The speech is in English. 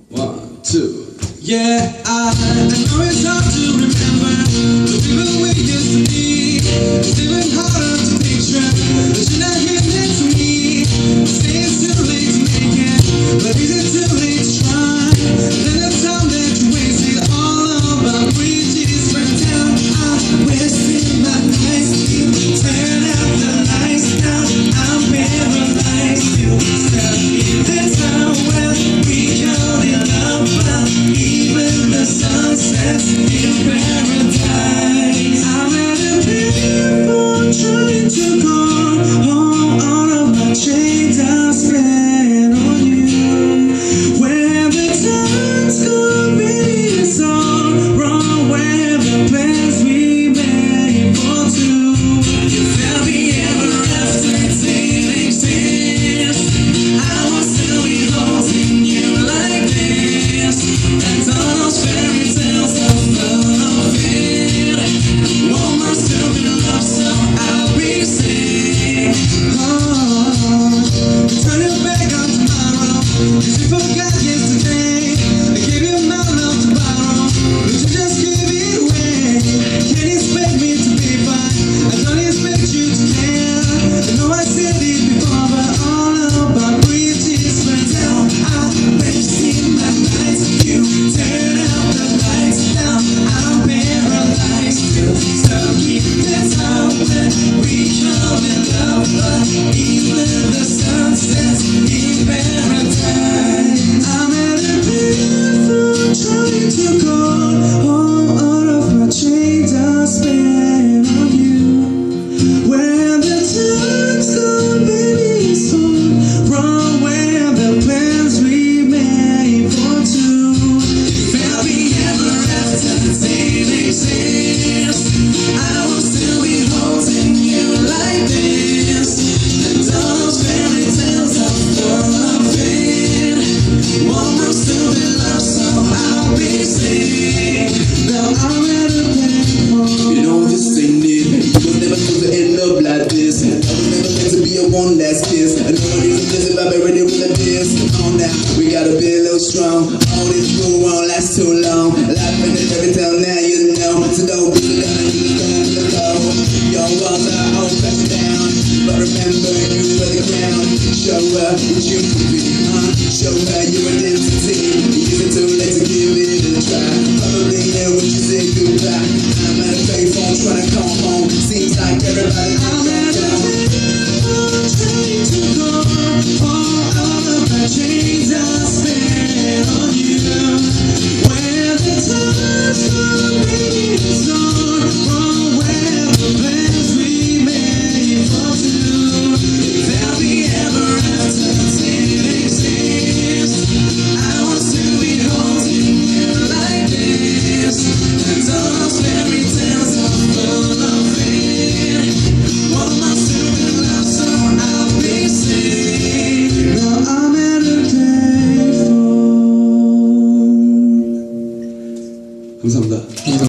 One, two. Yeah, I know it's hard to remember the people we used to be. It's even harder to picture that you're not here next to me. Say it's too late to make it, but is it too late to try? Then the time that you wasted all over bridges burnt down. I'm wasting my nights. You turn out the lights down. I'm paralyzed. You stuck in the time when we called it love. Even the sunsets in paradise. I'm at a payphone trying to call home. All of my chains I spent on you. Where the time's gone, baby, it's all wrong. Where the plans we made for two. You felt me ever after it didn't exist. I will still be holding you like this. And all those fairy tales of loving won't must still be love, so I'll be sick. Oh, turn it back on tomorrow, 'cause you forgot yesterday. I gave you my love to borrow, but you just gave it away. Can't expect me to be fine, I don't expect you to care. I know I said it before, but all of our bridges burnt down. I'm wasting my nights. You turn out the lights now. I'm paralyzed. Still stuck in the time when we called it love, but even the sunsets in paradise. I'm at a payphone trying to call home. All of my chains I spent on you. Where the time's gone, baby, it's all wrong. Where the plans we made for two. Felt me ever after didn't exist. I will still be holding you like this. And all those fairy tales of loving won't still be love, so I'll be sick. Now I'm at a payphone. You know this ain't it. You was never supposed to end up like this. I was never meant to be a one last kiss. I know it isn't this if I've been ready with a diss. Come on now, we gotta be a little strong. All this fool won't last too long. Life in the fairy tale now, you know. So don't be the guy you just going to the flow. Your walls are all crashing down, but remember you were the crown. Show her what you can be, show her your identity. Is it too late to give it a try? Probably never when you say goodbye. I'm at a payphone trying to come home. Seems like everybody.